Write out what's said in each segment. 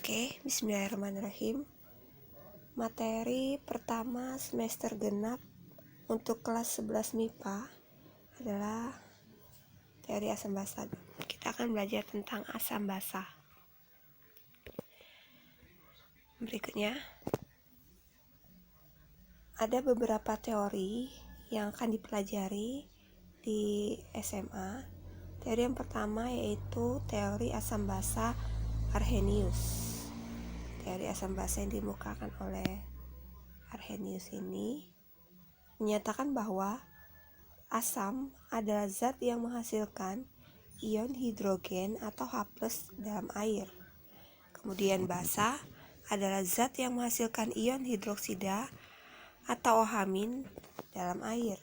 Oke, bismillahirrahmanirrahim. Materi pertama semester genap untuk kelas 11 MIPA adalah teori asam basa. Kita akan belajar tentang asam basa. Berikutnya, ada beberapa teori yang akan dipelajari di SMA. Teori yang pertama yaitu teori asam basa Arrhenius. Teori asam basa yang dikemukakan oleh Arrhenius ini menyatakan bahwa asam adalah zat yang menghasilkan ion hidrogen atau H+ dalam air. Kemudian basa adalah zat yang menghasilkan ion hidroksida atau OH- dalam air.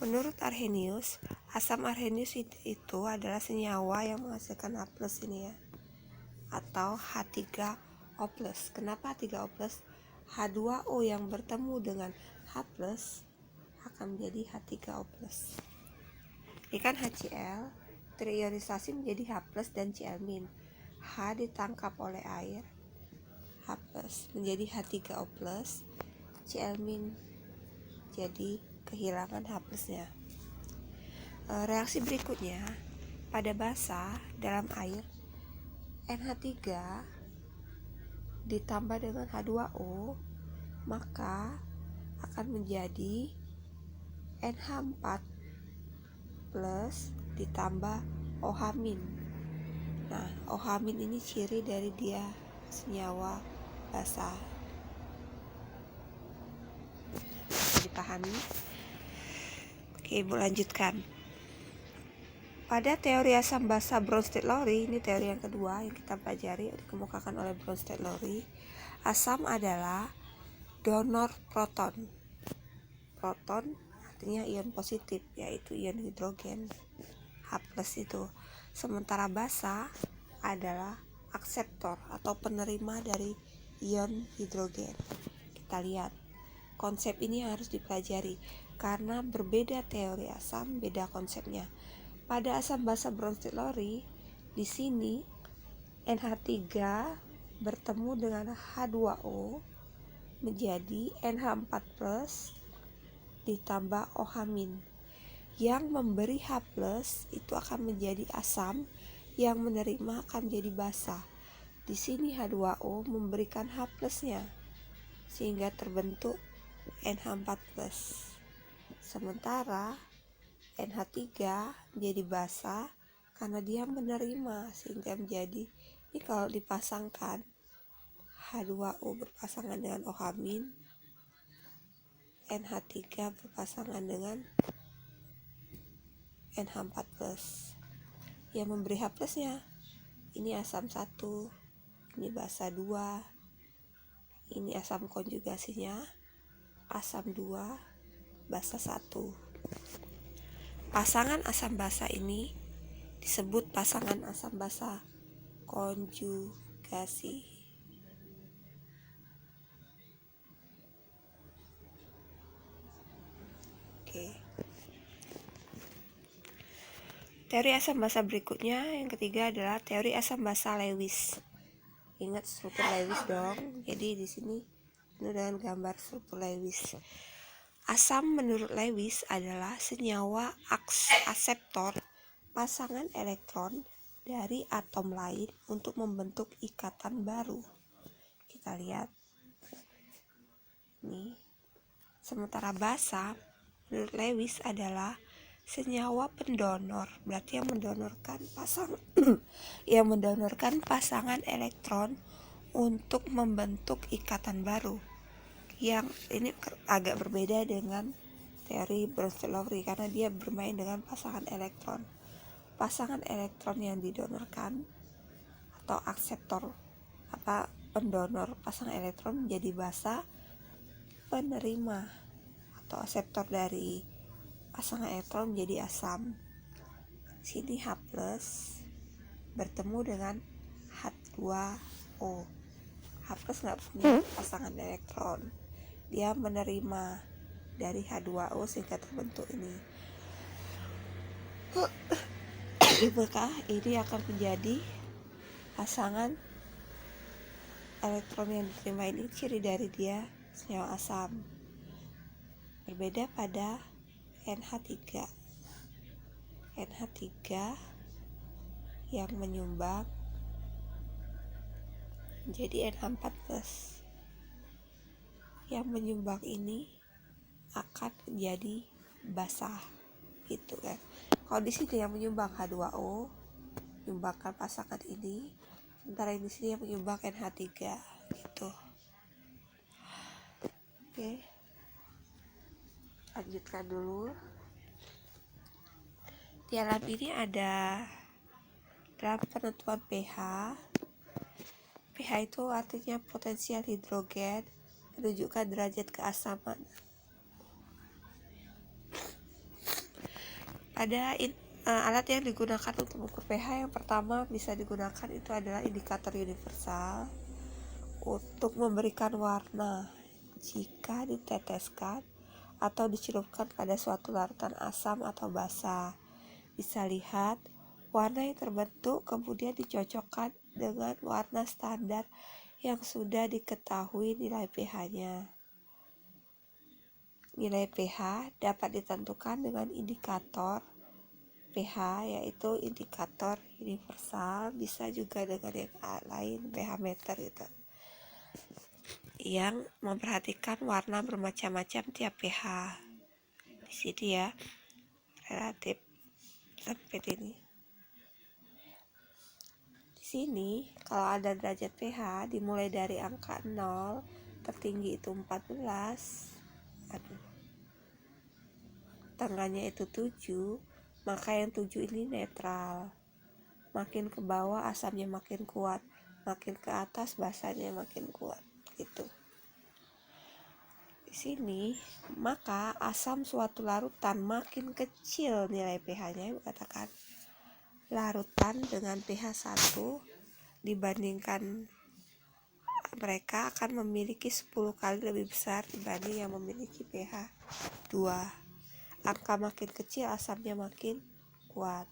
Menurut Arrhenius, asam Arrhenius itu adalah senyawa yang menghasilkan H+ ini ya, atau H3O+. Kenapa H3O+? H2O yang bertemu dengan H+ akan menjadi H3O+. Ini kan HCl terionisasi menjadi H+ dan Cl-. H ditangkap oleh air, H+ menjadi H3O+, Cl- jadi kehilangan H+-nya. Reaksi berikutnya, pada basa dalam air, NH3 ditambah dengan H2O, maka akan menjadi NH4 plus ditambah OH-. Nah, OH- ini ciri dari dia senyawa basa. Bisa dipahami? Oke, Ibu lanjutkan. Pada teori asam basa Bronsted-Lowry, ini teori yang kedua yang kita pelajari, dikemukakan oleh Bronsted-Lowry. Asam adalah donor proton. Proton artinya ion positif, yaitu ion hidrogen, H+ itu. Sementara basa adalah akseptor atau penerima dari ion hidrogen. Kita lihat, konsep ini harus dipelajari karena berbeda teori asam, beda konsepnya. Pada asam basa Bronsted-Lowry, di sini NH3 bertemu dengan H2O menjadi NH4+ ditambah OH-. Yang memberi H+ itu akan menjadi asam, yang menerima akan menjadi basa. Di sini H2O memberikan H+-nya sehingga terbentuk NH4+. Sementara NH3 menjadi basa karena dia menerima sehingga menjadi, ini kalau dipasangkan H2O berpasangan dengan OH-, NH3 berpasangan dengan NH4+. Yang memberi H+-nya ini asam 1, ini basa 2, ini asam konjugasinya asam 2, basa 1. Pasangan asam basa ini disebut pasangan asam basa konjugasi. Oke. Teori asam basa berikutnya yang ketiga adalah teori asam basa Lewis. Ingat struktur Lewis dong. Jadi di sini penuh dengan gambar struktur Lewis. Asam menurut Lewis adalah senyawa akseptor pasangan elektron dari atom lain untuk membentuk ikatan baru. Kita lihat. Nih. Sementara basa menurut Lewis adalah senyawa pendonor, berarti yang mendonorkan pasangan elektron untuk membentuk ikatan baru. Yang ini agak berbeda dengan teori Bronsted-Lowry karena dia bermain dengan pasangan elektron. Pasangan elektron yang didonorkan atau akseptor pendonor pasangan elektron menjadi basa, penerima atau akseptor dari pasangan elektron menjadi asam. Sini H+ bertemu dengan H2O. H+ nggak punya pasangan elektron, dia menerima dari H2O sehingga terbentuk ini. Maka ini akan menjadi pasangan elektron yang diterima ini ciri dari dia senyawa asam. Berbeda pada NH3. NH3 yang menyumbang menjadi NH4+. Yang menyumbang ini akan menjadi basah gitu kan. Kalau di sini yang menyumbang H2O menyumbangkan pasangan ini, sementara di sini yang menyumbang NH3 gitu. Oke, lanjutkan dulu. Di alam ini ada dalam penentuan pH. pH itu artinya potensial hidrogen, menunjukkan derajat keasaman. Ada alat yang digunakan untuk mengukur pH. Yang pertama bisa digunakan itu adalah indikator universal untuk memberikan warna jika diteteskan atau dicelupkan pada suatu larutan asam atau basa. Bisa lihat warna yang terbentuk kemudian dicocokkan dengan warna standar yang sudah diketahui nilai pH-nya. Nilai pH dapat ditentukan dengan indikator pH, yaitu indikator universal, bisa juga dengan yang lain, pH meter gitu, yang memperhatikan warna bermacam-macam tiap pH. Di sini ya, relatif sampai ini. Di sini kalau ada derajat pH dimulai dari angka 0, tertinggi itu 14, tengahnya itu 7, maka yang 7 ini netral. Makin ke bawah asamnya makin kuat, makin ke atas basanya makin kuat gitu. Di sini maka asam suatu larutan makin kecil nilai pH-nya, katakan larutan dengan pH 1 dibandingkan mereka akan memiliki 10 kali lebih besar dibanding yang memiliki pH 2. Angka makin kecil asamnya makin kuat,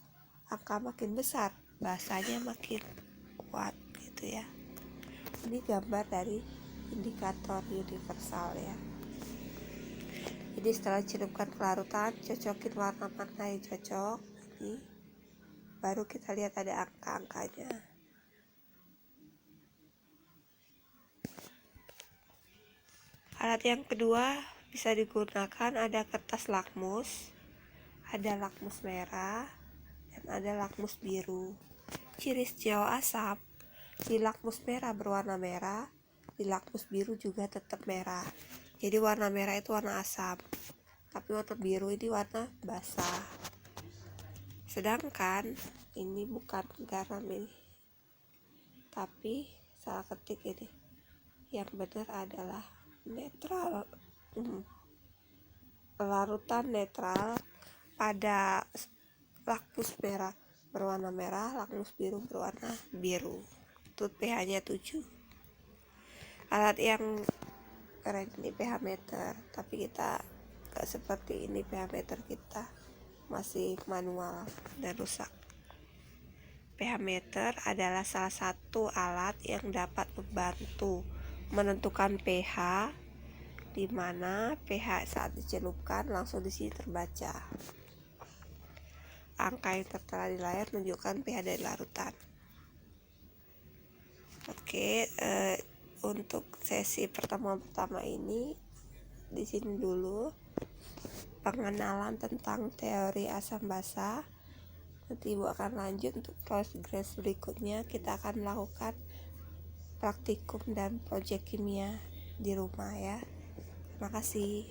angka makin besar basanya makin kuat gitu ya. Ini gambar dari indikator universal ya. Jadi setelah celupkan ke larutan, cocokin warna yang cocok ini, baru kita lihat ada angka-angkanya. Alat yang kedua bisa digunakan, ada kertas lakmus, ada lakmus merah, dan ada lakmus biru. Ciri senyawa asam, di lakmus merah berwarna merah, di lakmus biru juga tetap merah. Jadi warna merah itu warna asam, tapi warna biru ini warna basah. Sedangkan ini bukan garam ini, tapi salah ketik ini. Yang benar adalah netral. Larutan netral pada lakmus merah berwarna merah, lakmus biru berwarna biru. Itu pH-nya 7. Alat yang keren ini pH meter, tapi kita gak seperti ini, pH meter kita masih manual dan rusak. pH meter adalah salah satu alat yang dapat membantu menentukan pH, di mana pH saat dicelupkan langsung di sini terbaca. Angka yang tertera di layar menunjukkan pH dari larutan. Oke, untuk sesi pertemuan pertama ini di sini dulu pengenalan tentang teori asam basa. Nanti Ibu akan lanjut untuk progres berikutnya, kita akan melakukan praktikum dan proyek kimia di rumah ya. Terima kasih.